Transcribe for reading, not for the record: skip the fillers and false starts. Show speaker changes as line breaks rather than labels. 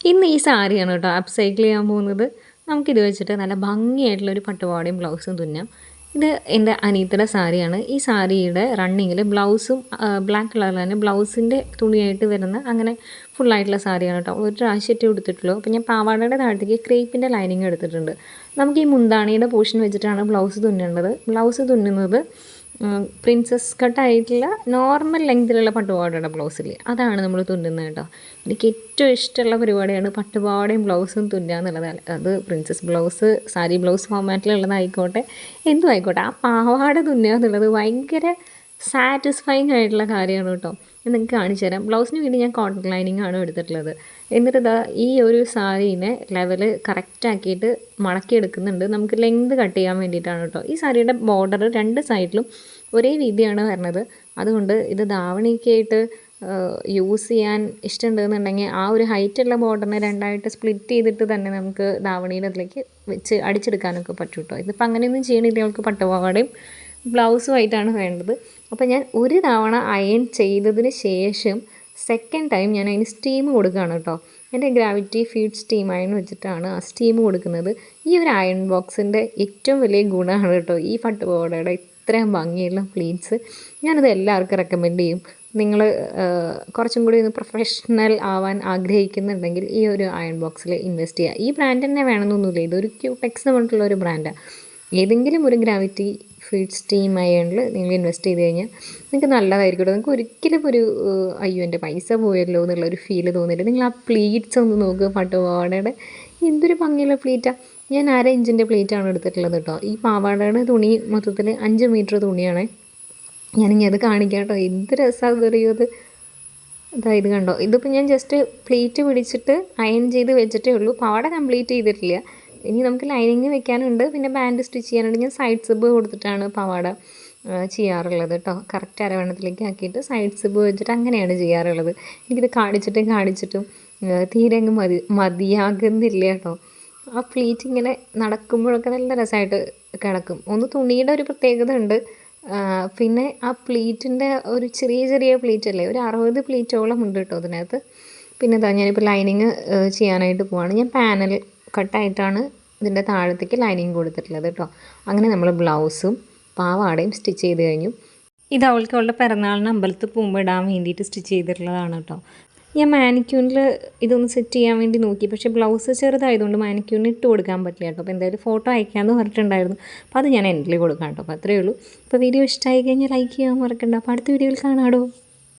ഇന്ന് ഈ സാരിയാണ് കേട്ടോ അപ്സൈക്കിൾ ചെയ്യാൻ പോകുന്നത്. നമുക്കിത് വെച്ചിട്ട് നല്ല ഭംഗിയായിട്ടുള്ളൊരു പട്ടുപാവാടയും ബ്ലൗസും തുന്നാം. ഇത് എൻ്റെ അനിയത്തിയുടെ സാരിയാണ്. ഈ സാരിയുടെ റണ്ണിങ്ങിൽ ബ്ലൗസും ബ്ലാക്ക് കളറിൽ തന്നെ ബ്ലൗസിൻ്റെ തുണിയായിട്ട് വരുന്ന അങ്ങനെ ഫുള്ളായിട്ടുള്ള സാരിയാണ് കേട്ടോ. ഒരു പ്രാവശ്യമായിട്ട് എടുത്തിട്ടുള്ളൂ. അപ്പോൾ ഞാൻ പാവാടയുടെ താഴത്തേക്ക് ക്രേപ്പിൻ്റെ ലൈനിങ് എടുത്തിട്ടുണ്ട്. നമുക്ക് ഈ മുന്താണിയുടെ പോർഷൻ വെച്ചിട്ടാണ് ബ്ലൗസ് തുന്നേണ്ടത്. ബ്ലൗസ് തുന്നുന്നത് പ്രിൻസസ് കട്ടായിട്ടുള്ള നോർമൽ ലെങ്തിലുള്ള പട്ടുപാവാടയുടെ ബ്ലൗസില്ലേ, അതാണ് നമ്മൾ തുന്നുന്നത് കേട്ടോ. എനിക്ക് ഏറ്റവും ഇഷ്ടമുള്ള പരിപാടിയാണ് പട്ടുപാവാടയും ബ്ലൗസും തുന്നുക എന്നുള്ളത്. അത് പ്രിൻസസ് ബ്ലൗസ്, സാരി ബ്ലൗസ് ഫോമാറ്റിലുള്ളതായിക്കോട്ടെ, എന്തും ആയിക്കോട്ടെ, ആ പാവാട തുന്നുക എന്നുള്ളത് ഭയങ്കര സാറ്റിസ്ഫൈങ് ആയിട്ടുള്ള കാര്യമാണ് കേട്ടോ. ഞാൻ നിങ്ങൾക്ക് കാണിച്ചു തരാം. ബ്ലൗസിന് വേണ്ടി ഞാൻ കോട്ടൺ ലൈനിങ് ആണ് എടുത്തിട്ടുള്ളത്. എന്നിട്ട് ഇതാ ഈ ഒരു സാരീനെ ലെവൽ കറക്റ്റാക്കിയിട്ട് മടക്കി എടുക്കുന്നുണ്ട്. നമുക്ക് ലെങ്ത് കട്ട് ചെയ്യാൻ വേണ്ടിയിട്ടാണ് കേട്ടോ. ഈ സാരിയുടെ ബോർഡർ രണ്ട് സൈഡിലും ഒരേ വീതിയാണ് വരുന്നത്. അതുകൊണ്ട് ഇത് ധാവണിക്കായിട്ട് യൂസ് ചെയ്യാൻ ഇഷ്ടമുണ്ടെന്നുണ്ടെങ്കിൽ ആ ഒരു ഹൈറ്റുള്ള ബോർഡറിനെ രണ്ടായിട്ട് സ്പ്ലിറ്റ് ചെയ്തിട്ട് തന്നെ നമുക്ക് ധാവണിയുടെ അതിലേക്ക് വെച്ച് അടിച്ചെടുക്കാനൊക്കെ പറ്റും കേട്ടോ. ഇതിപ്പോൾ അങ്ങനെയൊന്നും ചെയ്യണില്ല. അവൾക്ക് പട്ടുപാവാടയും ബ്ലൗസുമായിട്ടാണ് വേണ്ടത്. അപ്പോൾ ഞാൻ ഒരു തവണ അയൺ ചെയ്തതിന് ശേഷം സെക്കൻഡ് ടൈം ഞാൻ അതിന് സ്റ്റീം കൊടുക്കുകയാണ് കേട്ടോ. എൻ്റെ ഗ്രാവിറ്റി ഫീഡ് സ്റ്റീം അയൺ വെച്ചിട്ടാണ് ആ സ്റ്റീം കൊടുക്കുന്നത്. ഈ ഒരു അയൺ ബോക്സിൻ്റെ ഏറ്റവും വലിയ ഗുണമാണ് കേട്ടോ ഈ പട്ടുപാവാടയുടെ ഇത്രയും ഭംഗിയുള്ള പ്ലീറ്റ്സ്. ഞാനത് എല്ലാവർക്കും റെക്കമെൻഡ് ചെയ്യും. നിങ്ങൾ കുറച്ചും കൂടി ഒന്ന് പ്രൊഫഷണൽ ആവാൻ ആഗ്രഹിക്കുന്നുണ്ടെങ്കിൽ ഈ ഒരു അയൺ ബോക്സിൽ ഇൻവെസ്റ്റ് ചെയ്യുക. ഈ ബ്രാൻഡ് തന്നെ വേണമെന്നൊന്നുമില്ല. ഇതൊരു ക്യൂടെക്സ് എന്ന് പറഞ്ഞിട്ടുള്ള ഒരു ബ്രാൻഡാണ്. ഏതെങ്കിലും ഒരു ഗ്രാവിറ്റി ഫീഡ് സ്റ്റീം അയണിൽ നിങ്ങൾ ഇൻവെസ്റ്റ് ചെയ്ത് കഴിഞ്ഞാൽ നിങ്ങൾക്ക് നല്ലതായിരിക്കും. നിങ്ങൾക്ക് ഒരിക്കലും ഒരു അയ്യോ എൻ്റെ പൈസ പോയല്ലോ എന്നുള്ളൊരു ഫീല് തോന്നില്ല. നിങ്ങൾ ആ പ്ലീറ്റ്സ് ഒന്ന് നോക്കുക. പട്ടുപാവാടയുടെ എന്തൊരു ഭംഗിയുള്ള പ്ലീറ്റാണ്. ഞാൻ 1/2 ഇഞ്ചിൻ്റെ പ്ലീറ്റാണ് എടുത്തിട്ടുള്ളത് കേട്ടോ. ഈ പാവാടയുടെ തുണി മൊത്തത്തിൽ 5 മീറ്റർ തുണിയാണ്. ഞാനിങ്ങനെ അത് കാണിക്കാം കേട്ടോ. എന്ത് രസമാണ് അറിയുമോ അത്. അതായത് കണ്ടോ, ഇതിപ്പോൾ ഞാൻ ജസ്റ്റ് പ്ലീറ്റ് പിടിച്ചിട്ട് അയൺ ചെയ്ത് വെച്ചിട്ടേ ഉള്ളൂ. പാവാട കംപ്ലീറ്റ് ചെയ്തിട്ടില്ല. ഇനി നമുക്ക് ലൈനിങ് വെക്കാനുണ്ട്, പിന്നെ ബാൻഡ് സ്റ്റിച്ച് ചെയ്യാനുണ്ട്. ഞാൻ സൈഡ് സിബ് കൊടുത്തിട്ടാണ് പാവാട ചെയ്യാറുള്ളത് കേട്ടോ. കറക്റ്റ് അരവണ്ണത്തിലേക്ക് ആക്കിയിട്ട് സൈഡ് സിബ് വെച്ചിട്ട് അങ്ങനെയാണ് ചെയ്യാറുള്ളത്. എനിക്കിത് കാണിച്ചിട്ടും തീരെ അങ്ങ് മതിയാകുന്നില്ല കേട്ടോ. ആ പ്ലീറ്റ് ഇങ്ങനെ നടക്കുമ്പോഴൊക്കെ നല്ല രസമായിട്ട് കിടക്കും. ഒന്ന് തുണിയുടെ ഒരു പ്രത്യേകത ഉണ്ട്. പിന്നെ ആ പ്ലീറ്റിൻ്റെ ഒരു ചെറിയ പ്ലീറ്റല്ലേ, ഒരു 60 പ്ലീറ്റോളം ഉണ്ട് കേട്ടോ അതിനകത്ത്. പിന്നെ ഇതാ ഞാനിപ്പോൾ ലൈനിങ് ചെയ്യാനായിട്ട് പോവാണ്. ഞാൻ പാനൽ കട്ടായിട്ടാണ് ഇതിൻ്റെ താഴത്തേക്ക് ലൈനിങ് കൊടുത്തിട്ടുള്ളത് കേട്ടോ. അങ്ങനെ നമ്മൾ ബ്ലൗസും പാവാടയും സ്റ്റിച്ച് ചെയ്ത് കഴിഞ്ഞു. ഇത് അവളുടെ പിറന്നാളിന് അമ്പലത്തിൽ പോകുമ്പോൾ ഇടാൻ വേണ്ടിയിട്ട് സ്റ്റിച്ച് ചെയ്തിട്ടുള്ളതാണ് കേട്ടോ. ഞാൻ മാനിക്യൂണിൽ ഇതൊന്ന് സെറ്റ് ചെയ്യാൻ വേണ്ടി നോക്കി, പക്ഷേ ബ്ലൗസ് ചെറുതായതുകൊണ്ട് മാനിക്യൂണിന് ഇട്ട് കൊടുക്കാൻ പറ്റില്ല കേട്ടോ. അപ്പോൾ എന്തായാലും ഫോട്ടോ അയക്കാമെന്ന് പറഞ്ഞിട്ടുണ്ടായിരുന്നു. അപ്പോൾ അത് ഞാൻ എൻഡിൽ കൊടുക്കാം കേട്ടോ. അപ്പോൾ അത്രയേ ഉള്ളൂ. അപ്പോൾ വീഡിയോ ഇഷ്ടമായി കഴിഞ്ഞാൽ ലൈക്ക് ചെയ്യാൻ മറക്കണ്ട. അപ്പോൾ അടുത്ത വീഡിയോയിൽ കാണാമോ.